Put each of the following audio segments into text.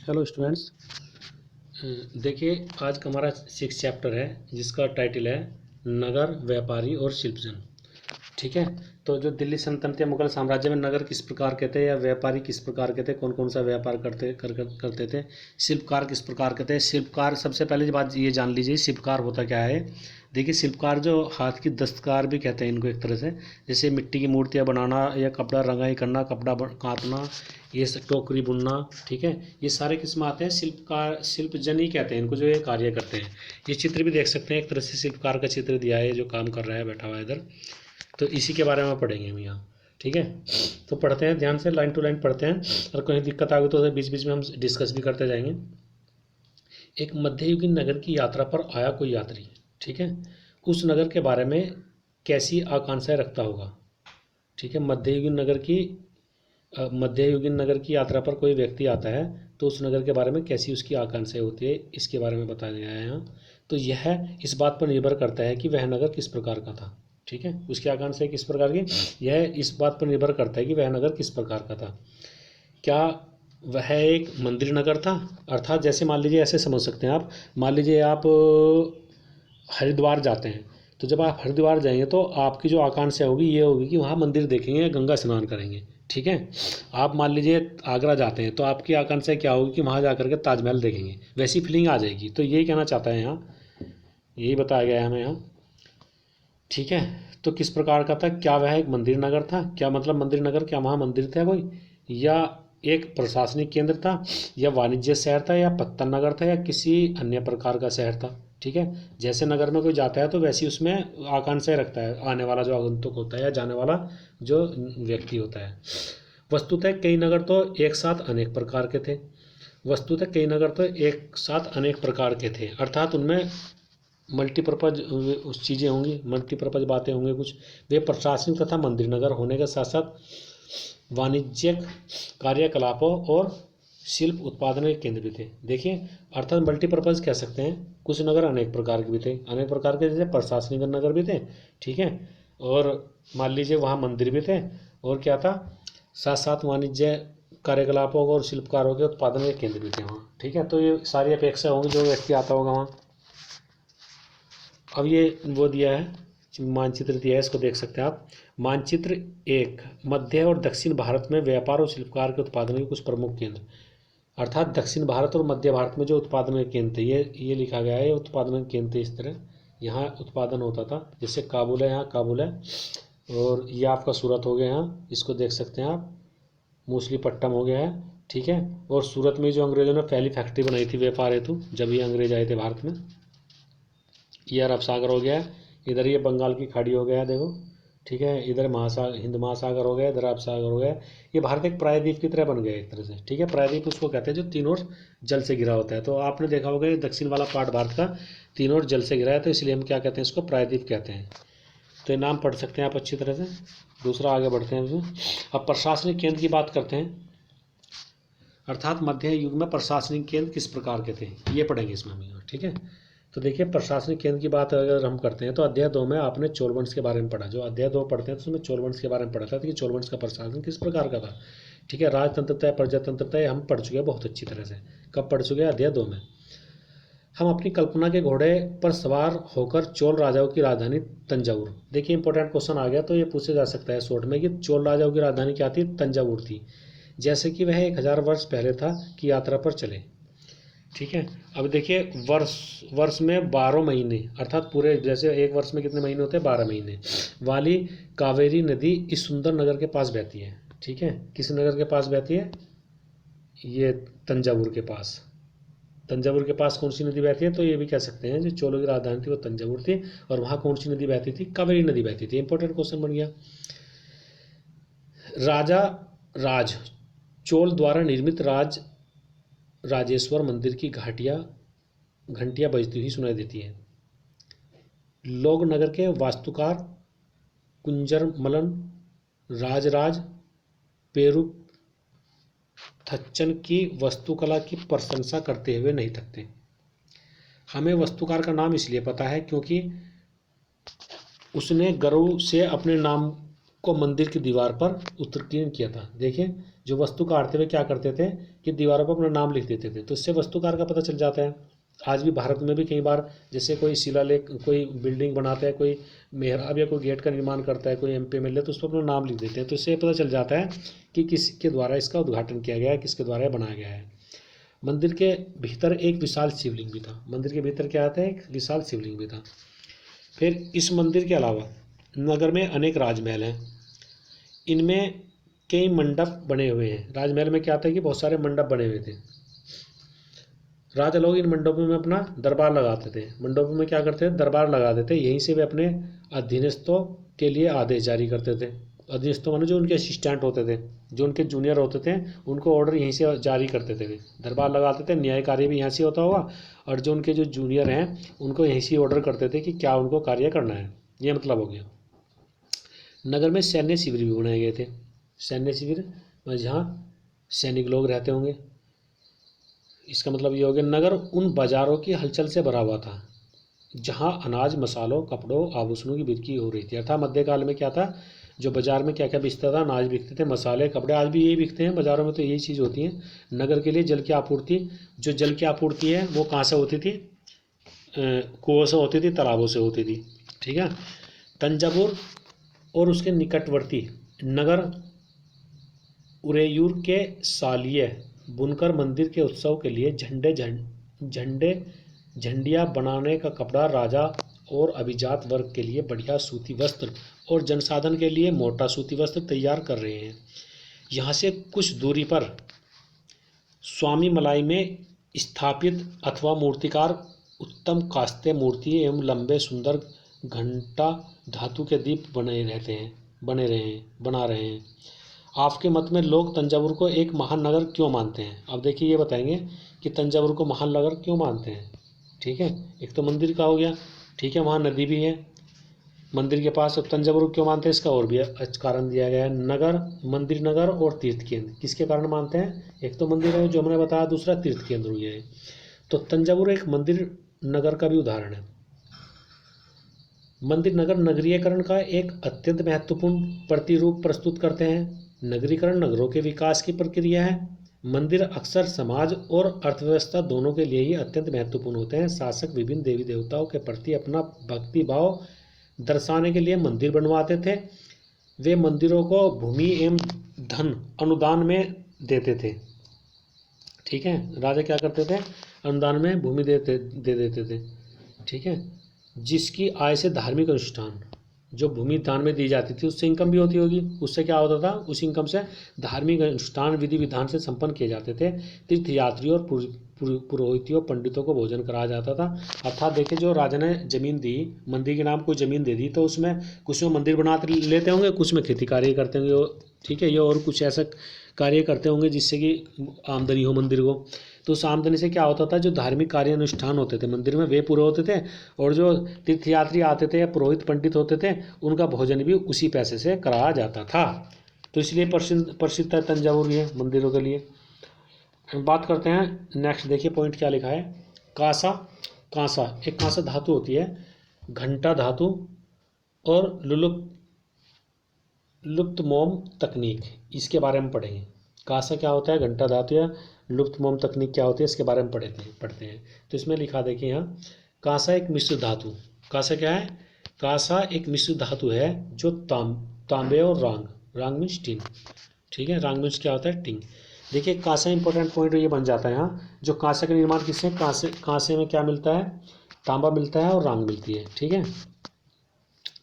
Hello students. देखिए, आज का हमारा 6 चैप्टर है जिसका टाइटल है नगर, व्यापारी और शिल्पजन। ठीक है। तो जो दिल्ली सल्तनत या मुगल साम्राज्य में नगर किस प्रकार के थे या व्यापारी किस प्रकार के थे, कौन कौन सा व्यापार करते थे, शिल्पकार किस प्रकार के थे। शिल्पकार, सबसे पहले बात ये जान लीजिए शिल्पकार होता क्या है। देखिए, शिल्पकार जो हाथ की दस्तकार भी कहते हैं इनको एक तरह से, जैसे मिट्टी की मूर्तियाँ बनाना या कपड़ा रंगाई करना, कपड़ा काटना, ये सब टोकरी बुनना। ठीक है, ये सारे किस में आते हैं, शिल्पकार, शिल्पजन ही कहते हैं इनको, जो ये कार्य करते हैं। ये चित्र भी देख सकते हैं, एक तरह से शिल्पकार का चित्र दिया है, जो काम कर रहा है बैठा हुआ है इधर। तो इसी के बारे में पढ़ेंगे हम यहाँ। ठीक है, तो पढ़ते हैं ध्यान से, लाइन टू लाइन पढ़ते हैं, और कहीं दिक्कत आ गई तो बीच बीच में हम डिस्कस भी करते जाएंगे। एक मध्ययुगीन नगर की यात्रा पर आया कोई यात्री, ठीक है, उस नगर के बारे में कैसी आकांक्षाएं रखता होगा। ठीक है, मध्ययुगीन नगर की यात्रा पर कोई व्यक्ति आता है तो उस नगर के बारे में कैसी उसकी आकांक्षाएं होती है, इसके बारे में बताया गया है यहाँ। तो यह इस बात पर निर्भर करता है कि वह नगर किस प्रकार का था। ठीक है, उसकी आकांक्षाएं किस प्रकार की, यह इस बात पर निर्भर करता है कि वह नगर किस प्रकार का था। क्या वह एक मंदिर नगर था, अर्थात जैसे मान लीजिए, ऐसे समझ सकते हैं आप, मान लीजिए आप हरिद्वार जाते हैं, तो जब आप हरिद्वार जाएंगे तो आपकी जो आकांक्षा होगी ये होगी कि वहाँ मंदिर देखेंगे, गंगा स्नान करेंगे। ठीक है, आप मान लीजिए आगरा जाते हैं तो आपकी आकांक्षा क्या होगी कि वहाँ जाकर के ताजमहल देखेंगे, वैसी फीलिंग आ जाएगी। तो यही कहना चाहता है यहाँ, यही बताया गया है हमें यहाँ। ठीक है, तो किस प्रकार का था, क्या वह एक मंदिर नगर था, क्या मतलब मंदिर नगर, क्या वहाँ मंदिर था कोई, या एक प्रशासनिक केंद्र था, या वाणिज्य शहर था, या पत्तन नगर था, या किसी अन्य प्रकार का शहर था। ठीक है, जैसे नगर में कोई जाता है तो वैसी उसमें आकांक्षाएं रखता है आने वाला जो आगंतुक होता है या जाने वाला जो व्यक्ति होता है। वस्तुतः कई नगर तो एक साथ अनेक प्रकार के थे, वस्तुतः कई नगर तो एक साथ अनेक प्रकार के थे, अर्थात उनमें मल्टीपर्पज उस चीज़ें होंगी, मल्टीपर्पज बातें होंगी कुछ। वे प्रशासनिक तथा मंदिर नगर होने के साथ साथ वाणिज्यिक कार्यकलापों और शिल्प उत्पादन के केंद्र भी थे। देखिए, अर्थात मल्टीपर्पज कह सकते हैं, कुछ नगर अनेक प्रकार के भी थे, अनेक प्रकार के जैसे प्रशासनिक नगर भी थे। ठीक है, और मान लीजिए वहाँ मंदिर भी थे, और क्या था, साथ साथ वाणिज्य कार्यकलापों और शिल्पकारों के उत्पादन के केंद्र भी थे वहाँ। ठीक है, तो ये सारी अपेक्षा होंगी जो व्यक्ति आता होगा वहाँ। अब ये वो दिया है, मानचित्र दिया है, इसको देख सकते हैं आप। मानचित्र एक, मध्य और दक्षिण भारत में व्यापार और शिल्पकार के उत्पादन के कुछ प्रमुख केंद्र, अर्थात दक्षिण भारत और मध्य भारत में जो उत्पादन के केंद्र थे, ये लिखा गया है, ये उत्पादन के केंद्र थे इस तरह, यहाँ उत्पादन होता था। जैसे काबुल है, यहाँ काबुल है, और ये आपका सूरत हो गया यहाँ, इसको देख सकते हैं आप, मूसलीपट्टम हो गया है। ठीक है, और सूरत में जो अंग्रेजों ने पहली फैक्ट्री बनाई थी व्यापार हेतु, जब ये अंग्रेज आए थे भारत में। ये अरब सागर हो गया, इधर ये बंगाल की खाड़ी हो गया देखो। ठीक है, इधर महासागर, हिंद महासागर हो गया, इधर अरब सागर हो गया। ये भारत एक प्रायद्वीप की तरह बन गया एक तरह से। ठीक है, प्रायद्वीप उसको कहते हैं जो तीनों ओर जल से घिरा होता है। तो आपने देखा होगा ये दक्षिण वाला पार्ट भारत का तीनों ओर जल से घिरा है, तो इसलिए हम क्या कहते हैं, इसको प्रायद्वीप कहते हैं। तो ये नाम पढ़ सकते हैं आप अच्छी तरह से। दूसरा आगे बढ़ते हैं इसमें। अब प्रशासनिक केंद्र की बात करते हैं, अर्थात मध्य युग में प्रशासनिक केंद्र किस प्रकार के थे, ये पढ़ेंगे इसमें हम। ठीक है, तो देखिए, प्रशासनिक केंद्र की बात अगर हम करते हैं तो अध्याय 2 में आपने चोल वंश के बारे में पढ़ा, जो अध्याय 2 पढ़ते हैं तो उसमें चोल वंश के बारे में पढ़ा था कि चोल वंश का प्रशासन किस प्रकार का था। ठीक है, राजतंत्रता, प्रजातंत्रता हम पढ़ चुके हैं बहुत अच्छी तरह से। कब पढ़ चुके हैं, अध्याय 2 में। हम अपनी कल्पना के घोड़े पर सवार होकर चोल राजाओं की राजधानी तंजावुर, देखिए इंपॉर्टेंट क्वेश्चन आ गया, तो ये पूछा जा सकता है शॉर्ट में कि चोल राजाओं की राजधानी क्या थी, तंजावुर थी, जैसे कि वह 1000 वर्ष पहले था कि यात्रा पर चले। ठीक है, अब देखिए, वर्ष में 12 महीने, अर्थात पूरे, जैसे एक वर्ष में कितने महीने होते हैं, 12 महीने वाली कावेरी नदी इस सुंदर नगर के पास बहती है। ठीक है, किस नगर के पास बहती है, ये तंजावुर के पास। तंजावुर के पास कौन सी नदी बहती है, तो ये भी कह सकते हैं जो चोलों की राजधानी थी वो तंजावुर थी, और वहाँ कौन सी नदी बहती थी, कावेरी नदी बहती थी। इंपॉर्टेंट क्वेश्चन बन गया। राजा राज चोल द्वारा निर्मित राजेश्वर मंदिर की घंटियां बजती हुई सुनाई देती हैं। लोग नगर के वास्तुकार कुंजरमलन राजराज पेरुथच्चन की वास्तुकला की प्रशंसा करते हुए नहीं थकते। हमें वास्तुकार का नाम इसलिए पता है क्योंकि उसने गर्व से अपने नाम को मंदिर की दीवार पर उत्कीर्ण किया था। देखिए, जो वस्तु काटते हुए क्या करते थे कि दीवारों पर अपना नाम लिख देते थे, तो इससे वस्तुकार का पता चल जाता है। आज भी भारत में भी कई बार जैसे कोई शिलालेख, कोई बिल्डिंग बनाता है, कोई मेहराब या कोई गेट का निर्माण करता है, कोई एमपी एमएलए, तो उस पर अपना नाम लिख देते हैं, तो इससे पता चल जाता है कि किसके द्वारा इसका उद्घाटन किया गया है, किसके द्वारा बनाया गया है। मंदिर के भीतर एक विशाल शिवलिंग भी था। मंदिर के भीतर क्या आता है, एक विशाल शिवलिंग भी था। फिर इस मंदिर के अलावा नगर में अनेक राजमहल हैं। इनमें कई मंडप बने हुए हैं। राजमहल में क्या आता है कि बहुत सारे मंडप बने हुए थे। राजा लोग इन मंडपों में अपना दरबार लगाते थे। मंडपों में क्या करते थे, दरबार लगा देते, यहीं से वे अपने अधीनस्थों के लिए आदेश जारी करते थे। अधीनस्थों माने जो उनके असिस्टेंट होते थे, जो उनके जूनियर होते थे, उनको ऑर्डर यहीं से जारी करते थे। दरबार लगाते थे, न्याय कार्य भी यहाँ से होता होगा, और जो उनके जो जूनियर हैं उनको यहीं से ऑर्डर करते थे कि क्या उनको कार्य करना है। ये मतलब हो गया। नगर में सैन्य शिविर भी बनाए गए थे। सैन्य शिविर जहाँ सैनिक लोग रहते होंगे। इसका मतलब ये हो गया, नगर उन बाजारों की हलचल से भरा हुआ था जहाँ अनाज, मसालों, कपड़ों, आभूषणों की बिक्री हो रही थी। अर्थात मध्यकाल में क्या था, जो बाजार में क्या क्या बिकता था, अनाज बिकते थे, मसाले, कपड़े, आज भी यही बिकते हैं बाज़ारों में, तो यही चीज़ होती है। नगर के लिए जल की आपूर्ति, जो जल की आपूर्ति है वो कहाँ से होती थी, कुओं से होती थी, तालाबों से होती थी। ठीक है। तंजावुर और उसके निकटवर्ती नगर उरेयूर के सालिय बुनकर मंदिर के उत्सव के लिए झंडे झंडियाँ बनाने का कपड़ा, राजा और अभिजात वर्ग के लिए बढ़िया सूती वस्त्र और जनसाधन के लिए मोटा सूती वस्त्र तैयार कर रहे हैं। यहाँ से कुछ दूरी पर स्वामी मलाई में स्थापित अथवा मूर्तिकार उत्तम कास्ते मूर्ति एवं लंबे सुंदर घंटा धातु के दीप बना रहे हैं। आपके मत में लोग तंजावुर को एक महान नगर क्यों मानते हैं? अब देखिए, ये बताएंगे कि तंजावुर को महान नगर क्यों मानते हैं। ठीक है, एक तो मंदिर का हो गया, ठीक है, वहाँ नदी भी है मंदिर के पास। अब तंजावुर क्यों मानते हैं, इसका और भी कारण दिया गया है। नगर, मंदिर नगर और तीर्थ केंद्र किसके कारण मानते हैं? एक तो मंदिर है जो हमने बताया, दूसरा तीर्थ केंद्र हुए है। तो तंजावुर एक मंदिर नगर का भी उदाहरण है। मंदिर नगर नगरीकरण का एक अत्यंत महत्वपूर्ण प्रतिरूप प्रस्तुत करते हैं। नगरीकरण नगरों के विकास की प्रक्रिया है। मंदिर अक्सर समाज और अर्थव्यवस्था दोनों के लिए ही अत्यंत महत्वपूर्ण होते हैं। शासक विभिन्न देवी देवताओं के प्रति अपना भक्ति भाव दर्शाने के लिए मंदिर बनवाते थे। वे मंदिरों को भूमि एवं धन अनुदान में देते थे। ठीक है, राजा क्या करते थे, अनुदान में भूमि दे देते थे। ठीक है, जिसकी आय से धार्मिक अनुष्ठान, जो भूमि दान में दी जाती थी उससे इनकम भी होती होगी। उससे क्या होता था, उस इनकम से धार्मिक अनुष्ठान विधि विधान से संपन्न किए जाते थे। तीर्थयात्रियों और पुरोहितों, पंडितों को भोजन कराया जाता था। अर्थात देखिए, जो राजा ने जमीन दी, मंदिर के नाम कोई जमीन दे दी, तो उसमें कुछ में मंदिर बना लेते होंगे, कुछ में खेती कार्य करते होंगे। ठीक है, ये और कुछ ऐसा कार्य करते होंगे जिससे कि आमदनी हो मंदिर को। तो उस आमदनी से क्या होता था, जो धार्मिक कार्य अनुष्ठान होते थे मंदिर में वे पूरे होते थे, और जो तीर्थयात्री आते थे या पुरोहित पंडित होते थे उनका भोजन भी उसी पैसे से कराया जाता था। तो इसलिए प्रसिद्ध है तंजावुर ये मंदिरों के लिए। बात करते हैं नेक्स्ट, देखिए पॉइंट क्या लिखा है। कांसा, कांसा एक कांसा धातु होती है, घंटा धातु और लुप्त मोम तकनीक, इसके बारे में पढ़ेंगे। कांसा क्या होता है, घंटा धातु या लुप्त मोम तकनीक क्या होती है, इसके बारे में पढ़ते हैं। तो इसमें लिखा देखिए यहाँ, कांसा एक मिश्र धातु। कांसा क्या है, कांसा एक मिश्र धातु है जो तांबे और रांग मीन्स टिन। ठीक है, रांग मीन्स क्या होता है, टिन। देखिए कांसा इंपॉर्टेंट पॉइंट ये बन जाता है यहाँ, जो कांसे का निर्माण किससे, कांसे में क्या मिलता है, तांबा मिलता है और रांग मिलती है। ठीक है,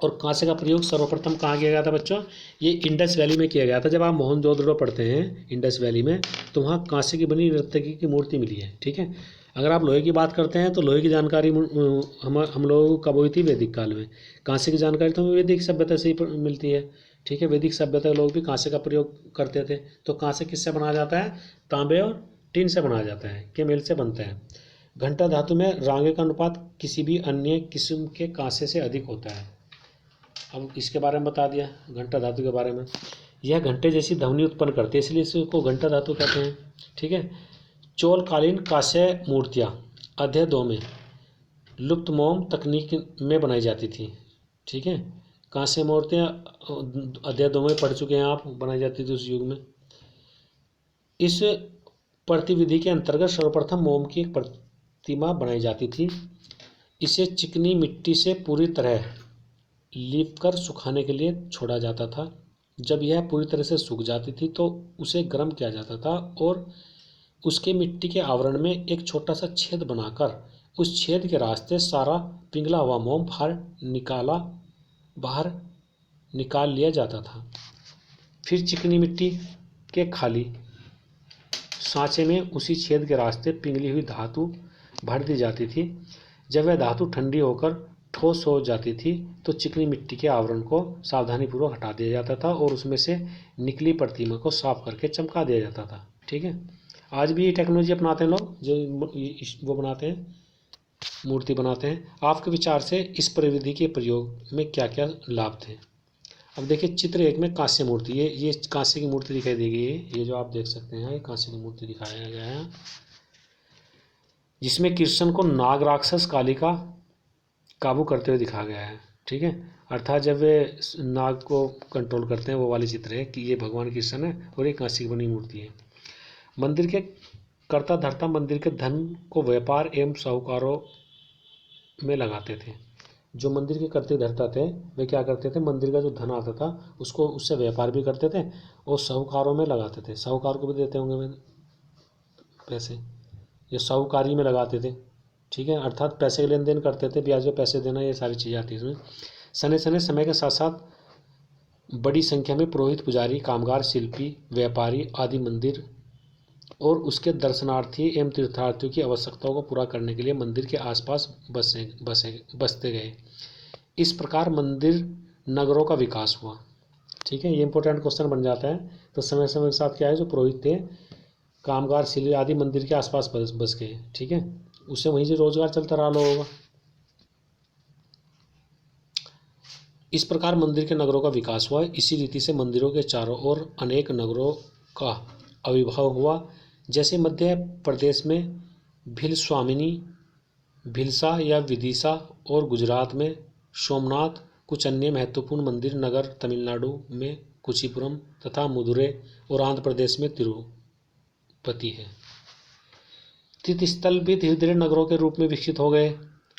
और कांसे का प्रयोग सर्वप्रथम कहाँ किया गया था बच्चों, ये इंडस वैली में किया गया था। जब आप मोहनजोदड़ो पढ़ते हैं इंडस वैली में, तो वहाँ कांसे की बनी नर्तकी की मूर्ति मिली है। ठीक है, अगर आप लोहे की बात करते हैं तो लोहे की जानकारी हम लोगों को कब हुई थी, वैदिक काल में। कांसे की जानकारी तो हमें वैदिक सभ्यता से ही मिलती है। ठीक है, वैदिक सभ्यता के लोग भी कांसे का प्रयोग करते थे। तो कांसे किससे बनाया जाता है, तांबे और टिन से बनाया जाता है, के मेल से बनता है। घंटा धातु में रांगे का अनुपात किसी भी अन्य किस्म के कांसे से अधिक होता है। अब इसके बारे में बता दिया घंटा धातु के बारे में। यह घंटे जैसी ध्वनि उत्पन्न करती है, इसलिए इसको घंटा धातु कहते हैं। ठीक है, चोलकालीन कांस्य मूर्तियाँ अध्याय 2 में लुप्त मोम तकनीक में बनाई जाती थी। ठीक है, कांस्य मूर्तियाँ अध्याय 2 में पढ़ चुके हैं आप, बनाई जाती थी उस युग में। इस प्रतिविधि के अंतर्गत सर्वप्रथम मोम की एक प्रतिमा बनाई जाती थी। इसे चिकनी मिट्टी से पूरी तरह लीपकर सुखाने के लिए छोड़ा जाता था। जब यह पूरी तरह से सूख जाती थी तो उसे गर्म किया जाता था और उसके मिट्टी के आवरण में एक छोटा सा छेद बनाकर उस छेद के रास्ते सारा पिघला हुआ मोम बाहर निकाल लिया जाता था। फिर चिकनी मिट्टी के खाली सांचे में उसी छेद के रास्ते पिघली हुई धातु भर दी जाती थी। जब वह धातु ठंडी होकर ठोस हो जाती थी तो चिकनी मिट्टी के आवरण को सावधानीपूर्वक हटा दिया जाता था और उसमें से निकली प्रतिमा को साफ करके चमका दिया जाता था। ठीक है, आज भी ये टेक्नोलॉजी अपनाते हैं लोग, जो वो बनाते हैं, मूर्ति बनाते हैं। आपके विचार से इस प्रविधि के प्रयोग में क्या क्या लाभ थे? अब देखिए चित्र 1 में कांस्य मूर्ति, ये कांस्य की मूर्ति दिखाई देगी। ये जो आप देख सकते हैं, ये कांस्य की मूर्ति दिखाया गया है, जिसमें कृष्ण को नाग राक्षस कालिका काबू करते हुए दिखाया गया है। ठीक है, अर्थात जब वे नाग को कंट्रोल करते हैं, वो वाली चित्र है कि ये भगवान कृष्ण है और ये कांस्य की बनी मूर्ति है। मंदिर के कर्ता धर्ता मंदिर के धन को व्यापार एवं साहूकारों में लगाते थे। जो मंदिर के कर्ते धर्ता थे वे क्या करते थे, मंदिर का जो धन आता था उसको उससे व्यापार भी करते थे और साहूकारों में लगाते थे। साहूकार को भी देते होंगे पैसे, ये साहूकारी में लगाते थे। ठीक है, अर्थात पैसे के लेन देन करते थे, ब्याज पे पैसे देना, ये सारी चीज़ें आती हैं इसमें। सने सने समय के साथ साथ बड़ी संख्या में पुरोहित, पुजारी, कामगार, शिल्पी, व्यापारी आदि मंदिर और उसके दर्शनार्थी एवं तीर्थार्थियों की आवश्यकताओं को पूरा करने के लिए मंदिर के आसपास बसते गए। इस प्रकार मंदिर नगरों का विकास हुआ। ठीक है, ये इंपॉर्टेंट क्वेश्चन बन जाता है। तो समय समय के साथ क्या है, जो पुरोहित थे, कामगार, शिल्पी आदि मंदिर के आसपास बस गए। ठीक है, उससे वहीं से रोजगार चलता रहा लोगों का। इस प्रकार मंदिर के नगरों का विकास हुआ। इसी रीति से मंदिरों के चारों ओर अनेक नगरों का आविर्भाव हुआ। जैसे मध्य प्रदेश में भिलस्वामिनी, भिलसा या विदिशा और गुजरात में सोमनाथ। कुछ अन्य महत्वपूर्ण मंदिर नगर तमिलनाडु में कुचिपुरम तथा मदुरै और आंध्र प्रदेश में तिरुपति है। तीर्थस्थल भी धीरे धीरे नगरों के रूप में विकसित हो गए।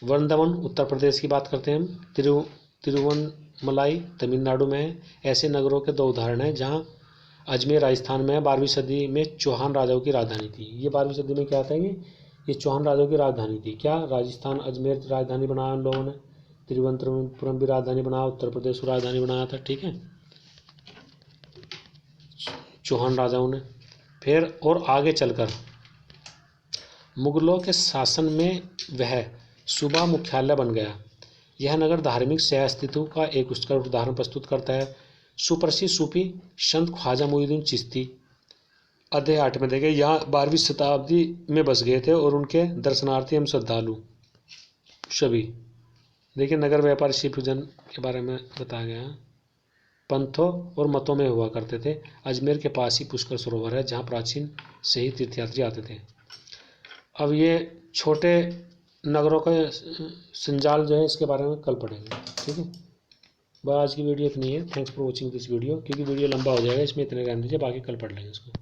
वृंदावन उत्तर प्रदेश की बात करते हैं हम, तिरुवन्नमलाई तमिलनाडु में है। ऐसे नगरों के 2 उदाहरण हैं, जहाँ अजमेर राजस्थान में है। 12वीं सदी में चौहान राजाओं की राजधानी थी। ये 12वीं सदी में क्या था, ये चौहान राजाओं की राजधानी थी। क्या राजस्थान अजमेर राजधानी बनाया उन लोगों ने, तिरुवनंतपुरम भी राजधानी बनाया, उत्तर प्रदेश को राजधानी बनाया था। ठीक है, चौहान राजाओं ने। फिर और आगे चलकर मुगलों के शासन में वह सूबा मुख्यालय बन गया। यह नगर धार्मिक सह-अस्तित्व का एक उत्कृष्ट उदाहरण प्रस्तुत करता है। सुप्रसिद्ध सूफी संत ख्वाजा मोइनुद्दीन चिश्ती अध्याय 8 में देखें, यहाँ 12वीं शताब्दी में बस गए थे और उनके दर्शनार्थी एवं श्रद्धालु सभी। देखिए, नगर व्यापार शिल्पजन के बारे में बताया गया है। पंथों और मतों में हुआ करते थे। अजमेर के पास ही पुष्कर सरोवर है, जहाँ प्राचीन से ही तीर्थयात्री आते थे। अब ये छोटे नगरों का संजाल जो है, इसके बारे में कल पढ़ेंगे। ठीक है, बस आज की वीडियो इतनी है। Thanks for watching this video, क्योंकि वीडियो लंबा हो जाएगा, इसमें इतने रहने दीजिए, बाकी कल पढ़ लेंगे इसको।